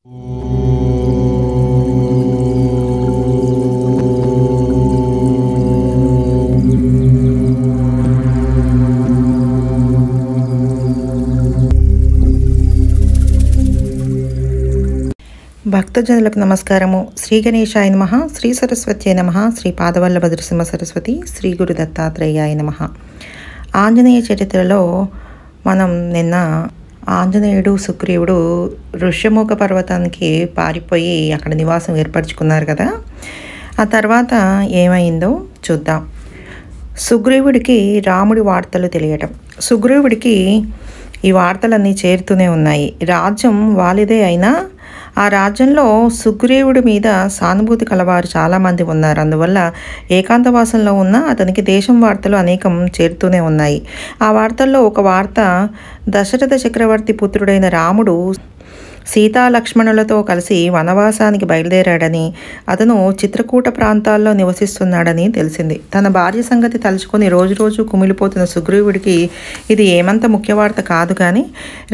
భక్తజనులకు నమస్కారము. శ్రీ గణేశాయ నమః, శ్రీ సరస్వత్యై నమః, శ్రీ పాదవల్లభ నృసింహ సరస్వతి, శ్రీ గురు దత్తాత్రేయాయ నమః. ఆంజనేయ చరిత్రలో మనం నిన్న ఆంజనేయుడు సుగ్రీవుడు ఋష్యముఖ పర్వతానికి పారిపోయి అక్కడ నివాసం ఏర్పరచుకున్నారు కదా. ఆ తర్వాత ఏమైందో చూద్దాం. సుగ్రీవుడికి రాముడి వార్తలు తెలియటం. సుగ్రీవుడికి ఈ వార్తలన్నీ చేరుతూనే ఉన్నాయి. రాజ్యం వాలిదే అయినా ఆ రాజ్యంలో సుగ్రీవుడి మీద సానుభూతి కలవారు చాలామంది ఉన్నారు. అందువల్ల ఏకాంతవాసంలో ఉన్న అతనికి దేశం వార్తలు అనేకం చేరుతూనే ఉన్నాయి. ఆ వార్తల్లో ఒక వార్త, దశరథ చక్రవర్తి పుత్రుడైన రాముడు సీతా లక్ష్మణులతో కలిసి వనవాసానికి బయలుదేరాడని, అతను చిత్రకూట ప్రాంతాల్లో నివసిస్తున్నాడని తెలిసింది. తన భార్య సంగతి తలుచుకొని రోజు కుమిలిపోతున్న సుగ్రీవుడికి ఇది ఏమంత ముఖ్య వార్త కాదు. కానీ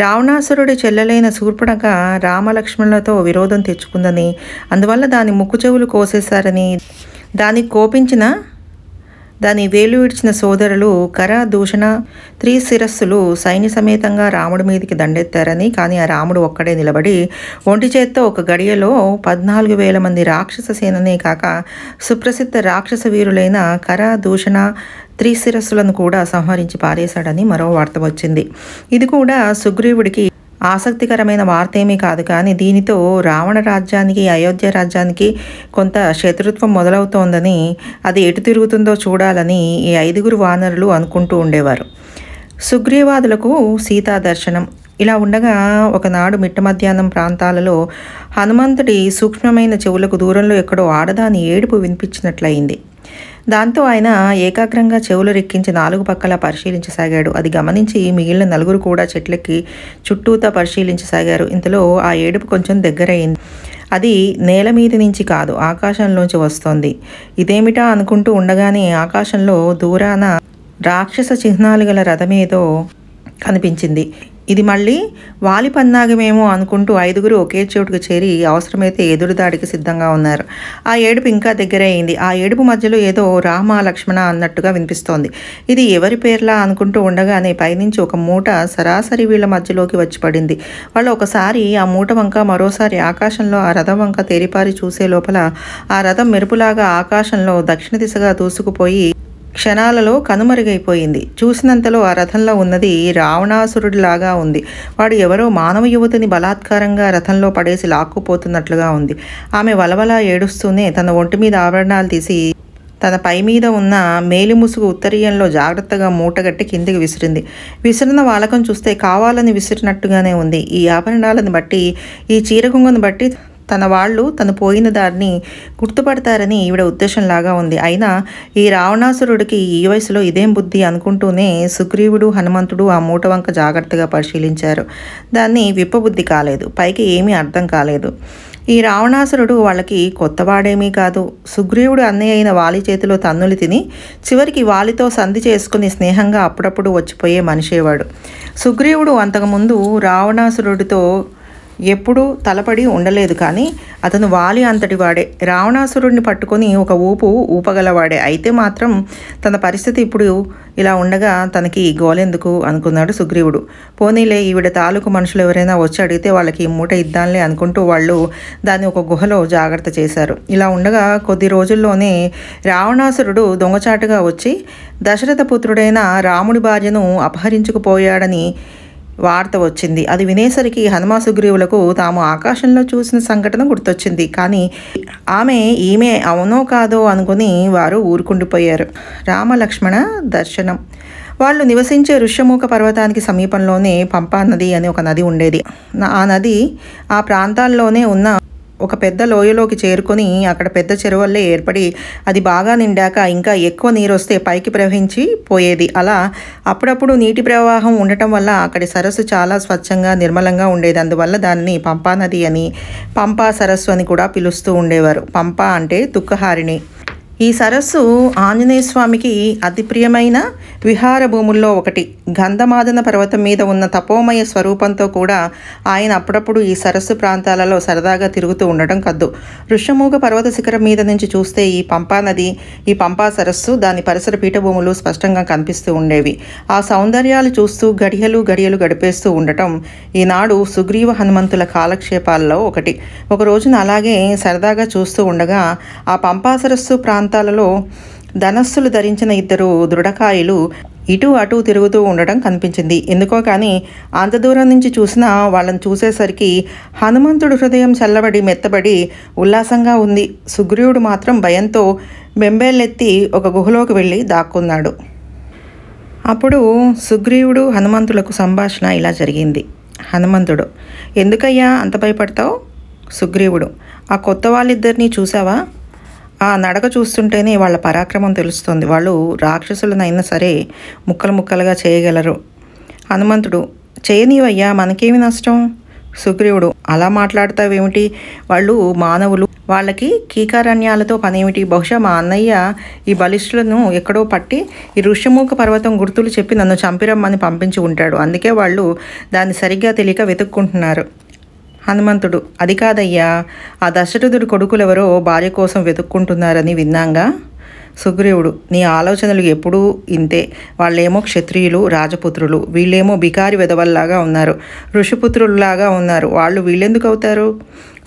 రావణాసురుడి చెల్లెలైన శూర్పణఖ రామలక్ష్మణులతో విరోధం తెచ్చుకుందని, అందువల్ల దాని ముక్కు చెవులు కోసేశారని, దానికి కోపించిన దాని వేలు విడిచిన సోదరులు కర దూషణ త్రిశిరస్సులు సైన్య సమేతంగా రాముడి మీదకి దండెత్తారని, కానీ ఆ రాముడు ఒక్కడే నిలబడి ఒంటి చేత్తో ఒక గడియలో 14,000 మంది రాక్షస సేననే కాక సుప్రసిద్ధ రాక్షస వీరులైన కర దూషణ త్రిశిరస్సులను కూడా సంహరించి పారేశాడని మరో వార్త వచ్చింది. ఇది కూడా సుగ్రీవుడికి ఆసక్తికరమైన వార్త ఏమీ కాదు. కానీ దీనితో రావణ రాజ్యానికి, అయోధ్య రాజ్యానికి కొంత శత్రుత్వం మొదలవుతోందని, అది ఎటు తిరుగుతుందో చూడాలని ఈ 5 వానరులు అనుకుంటూ ఉండేవారు. సుగ్రీవాదులకు సీతా దర్శనం. ఇలా ఉండగా ఒకనాడు మిట్ట మధ్యాహ్నం ప్రాంతాలలో హనుమంతుడి సూక్ష్మమైన చెవులకు దూరంలో ఎక్కడో ఆడదాని ఏడుపు వినిపించినట్లయింది. దాంతో ఆయన ఏకాగ్రంగా చెవులు రెక్కించి 4 పక్కలా పరిశీలించసాగాడు. అది గమనించి మిగిలిన 4 కూడా చెట్లెక్కి చుట్టూతా పరిశీలించసాగారు. ఇంతలో ఆ ఏడుపు కొంచెం దగ్గరయింది. అది నేల మీద నుంచి కాదు, ఆకాశంలోంచి వస్తోంది. ఇదేమిటా అనుకుంటూ ఉండగానే ఆకాశంలో దూరాన రాక్షస చిహ్నాలు గల రథమేదో కనిపించింది. ఇది మళ్ళీ వాలి పన్నాగమేమో అనుకుంటూ 5 ఒకే చోటుకు చేరి అవసరమైతే ఎదురుదాడికి సిద్ధంగా ఉన్నారు. ఆ ఏడుపు ఇంకా దగ్గరయింది. ఆ ఏడుపు మధ్యలో ఏదో రామ లక్ష్మణ అన్నట్టుగా వినిపిస్తోంది. ఇది ఎవరి పేర్లా అనుకుంటూ ఉండగానే పైనుంచి ఒక మూట సరాసరి వీళ్ళ మధ్యలోకి వచ్చి పడింది. వాళ్ళు ఒకసారి ఆ మూట వంక, మరోసారి ఆకాశంలో ఆ రథం వంక తేరిపారి చూసే లోపల ఆ రథం మెరుపులాగా ఆకాశంలో దక్షిణ దిశగా దూసుకుపోయి క్షణాలలో కనుమరుగైపోయింది. చూసినంతలో ఆ రథంలో ఉన్నది రావణాసురుడిలాగా ఉంది. వాడు ఎవరో మానవ యువతిని బలాత్కారంగా రథంలో పడేసి లాక్కుపోతున్నట్లుగా ఉంది. ఆమె వలవలా ఏడుస్తూనే తన ఒంటి మీద ఆభరణాలు తీసి తన పై మీద ఉన్న మేలిముసుగు ఉత్తరీయంలో జాగ్రత్తగా మూటగట్టి కిందికి విసిరింది. విసిరిన వాలకం చూస్తే కావాలని విసిరినట్టుగానే ఉంది. ఈ ఆభరణాలను బట్టి, ఈ చీరగుంగును బట్టి తన వాళ్ళు తను పోయిన దారిని గుర్తుపడతారని ఈవిడ ఉద్దేశంలాగా ఉంది. అయినా ఈ రావణాసురుడికి ఈ వయసులో ఇదేం బుద్ధి అనుకుంటూనే సుగ్రీవుడు, హనుమంతుడు ఆ మూట వంక జాగ్రత్తగా పరిశీలించారు. దాన్ని విప్పబుద్ధి కాలేదు. పైకి ఏమీ అర్థం కాలేదు. ఈ రావణాసురుడు వాళ్ళకి కొత్తవాడేమీ కాదు. సుగ్రీవుడు అన్నయ్య అయిన వాలి చేతిలో తన్నులు తిని చివరికి వాలితో సంధి చేసుకుని స్నేహంగా అప్పుడప్పుడు వచ్చిపోయే మనిషేవాడు. సుగ్రీవుడు అంతకుముందు రావణాసురుడితో ఎప్పుడూ తలపడి ఉండలేదు. కానీ అతను వాలి అంతటి వాడే. రావణాసురుడిని పట్టుకొని ఒక ఊపగలవాడే. అయితే మాత్రం తన పరిస్థితి ఇప్పుడు ఇలా ఉండగా తనకి గోలెందుకు అనుకున్నాడు సుగ్రీవుడు. పోనీలే, ఈవిడ తాలూకు మనుషులు ఎవరైనా వచ్చి అడిగితే వాళ్ళకి ఈ మూట ఇద్దాంలే అనుకుంటూ వాళ్ళు దాన్ని ఒక గుహలో జాగ్రత్త చేశారు. ఇలా ఉండగా కొద్ది రోజుల్లోనే రావణాసురుడు దొంగచాటుగా వచ్చి దశరథ పుత్రుడైన రాముడి భార్యను అపహరించుకుపోయాడని వార్త వచ్చింది. అది వినేసరికి హనుమ సుగ్రీవులకు తాము ఆకాశంలో చూసిన సంఘటన గుర్తొచ్చింది. కానీ ఈమె అవునో కాదో అనుకుని వారు ఊరుకుండిపోయారు. రామలక్ష్మణ దర్శనం. వాళ్ళు నివసించే ఋష్యముఖ పర్వతానికి సమీపంలోనే పంపా నది అనే ఒక నది ఉండేది. ఆ నది ఆ ప్రాంతాల్లోనే ఉన్న ఒక పెద్ద లోయలోకి చేరుకొని అక్కడ పెద్ద చెరువుల్లే ఏర్పడి అది బాగా నిండాక ఇంకా ఎక్కువ నీరు వస్తే పైకి ప్రవహించి పోయేది. అలా అప్పుడప్పుడు నీటి ప్రవాహం ఉండటం వల్ల అక్కడి సరస్సు చాలా స్వచ్ఛంగా నిర్మలంగా ఉండేది. అందువల్ల దానిని పంపా నది అని, పంపా సరస్సు అని కూడా పిలుస్తూ ఉండేవారు. పంపా అంటే దుఃఖహారిణి. ఈ సరస్సు ఆంజనేయ స్వామికి అతి ప్రియమైన విహార భూముల్లో ఒకటి. గంధమాదన పర్వతం మీద ఉన్న తపోమయ స్వరూపంతో కూడా ఆయన అప్పుడప్పుడు ఈ సరస్సు ప్రాంతాలలో సరదాగా తిరుగుతూ ఉండటం కద్దు. ఋష్యమూక పర్వత శిఖరం మీద నుంచి చూస్తే ఈ పంపా నది, ఈ పంపా సరస్సు, దాని పరిసర పీఠభూములు స్పష్టంగా కనిపిస్తూ ఉండేవి. ఆ సౌందర్యాలు చూస్తూ గడియలు గడిపేస్తూ ఉండటం ఈనాడు సుగ్రీవ హనుమంతుల కాలక్షేపాలలో ఒకటి. ఒక రోజున అలాగే సరదాగా చూస్తూ ఉండగా ఆ పంపా సరస్సు ప్రాంతాలలో ధనస్సులు ధరించిన ఇద్దరు దృఢకాయులు ఇటు అటు తిరుగుతూ ఉండటం కనిపించింది. ఎందుకో కానీ అంత దూరం నుంచి చూసినా వాళ్ళని చూసేసరికి హనుమంతుడు హృదయం చల్లబడి మెత్తబడి ఉల్లాసంగా ఉంది. సుగ్రీవుడు మాత్రం భయంతో బెంబేలెత్తి ఒక గుహలోకి వెళ్ళి దాక్కున్నాడు. అప్పుడు సుగ్రీవుడు హనుమంతులకు సంభాషణ ఇలా జరిగింది. హనుమంతుడు: ఎందుకయ్యా అంత భయపడతావు? సుగ్రీవుడు: ఆ కొత్త వాళ్ళిద్దరినీ చూసావా? ఆ నడక చూస్తుంటేనే వాళ్ళ పరాక్రమం తెలుస్తుంది. వాళ్ళు రాక్షసులనైనా సరే ముక్కలు ముక్కలుగా చేయగలరు. హనుమంతుడు: చేయనీవయ్యా, మనకేమి నష్టం? సుగ్రీవుడు: అలా మాట్లాడతావేమిటి? వాళ్ళు మానవులు, వాళ్ళకి కీకారణ్యాలతో పనేమిటి? బహుశా మా అన్నయ్య ఈ బలిష్ఠులను ఎక్కడో పట్టి ఈ ఋష్యమూక పర్వతం గుర్తులు చెప్పి నన్ను చంపిరమ్మని పంపించి ఉంటాడు. అందుకే వాళ్ళు దాన్ని సరిగ్గా తెలియక వెతుక్కుంటున్నారు. హనుమంతుడు: అది కాదయ్యా, ఆ దశరథుడి కొడుకులెవరో భార్య కోసం వెతుక్కుంటున్నారని విన్నాంగా. సుగ్రీవుడు: నీ ఆలోచనలు ఎప్పుడూ ఇంతే. వాళ్ళేమో క్షత్రియులు, రాజపుత్రులు, వీళ్ళేమో బికారి వెధవల్లాగా ఉన్నారు, ఋషిపుత్రుల్లాగా ఉన్నారు. వాళ్ళు వీళ్ళెందుకు అవుతారు?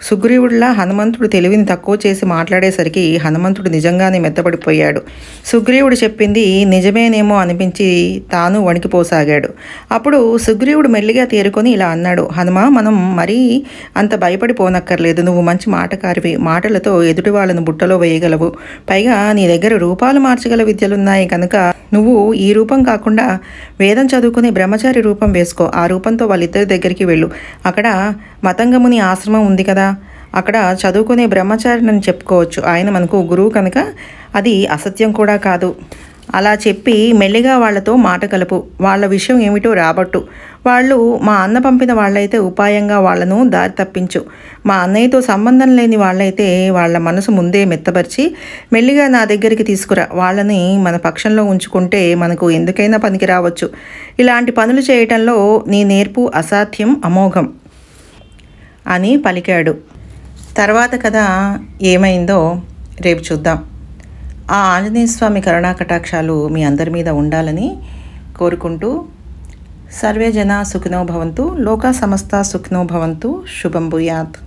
సుగ్రీవుడిలా హనుమంతుడు తెలివిని తక్కువ చేసి మాట్లాడేసరికి హనుమంతుడు నిజంగానే మెత్తబడిపోయాడు. సుగ్రీవుడు చెప్పింది నిజమేనేమో అనిపించి తాను వణికిపోసాగాడు. అప్పుడు సుగ్రీవుడు మెల్లిగా తేరుకొని ఇలా అన్నాడు: హనుమా, మనం మరీ అంత భయపడిపోనక్కర్లేదు. నువ్వు మంచి మాటకారివి, మాటలతో ఎదుటి వాళ్ళను బుట్టలో వేయగలవు. పైగా నీ దగ్గర రూపాలు మార్చగల విద్యలున్నాయి కనుక నువ్వు ఈ రూపం కాకుండా వేదం చదువుకుని బ్రహ్మచారి రూపం వేసుకో. ఆ రూపంతో వాళ్ళిద్దరి దగ్గరికి వెళ్ళు. అక్కడ మతంగముని ఆశ్రమం ఉంది కదా, అక్కడ చదువుకునే బ్రహ్మచారిని చెప్పుకోవచ్చు. ఆయన మనకు గురువు కనుక అది అసత్యం కూడా కాదు. అలా చెప్పి మెల్లిగా వాళ్లతో మాట కలుపు. వాళ్ళ విషయం ఏమిటో రాబట్టు. వాళ్ళు మా అన్న పంపిన వాళ్ళైతే ఉపాయంగా వాళ్లను దారి తప్పించు. మా అన్నయ్యతో సంబంధం లేని వాళ్ళైతే వాళ్ళ మనసు ముందే మెత్తబరిచి మెల్లిగా నా దగ్గరికి తీసుకురా. వాళ్ళని మన పక్షంలో ఉంచుకుంటే మనకు ఎందుకైనా పనికి రావచ్చు. ఇలాంటి పనులు చేయటంలో నీ నేర్పు అసాధ్యం, అమోఘం అని పలికాడు. తర్వాత కథ ఏమైందో రేపు చూద్దాం. ఆ ఆంజనేయ స్వామి కరుణాకటాక్షాలు మీ అందరి మీద ఉండాలని కోరుకుంటూ, సర్వే జనా సుఖినో భవంతు, లోకా సమస్త సుఖినో భవంతు, శుభం భూయాత్.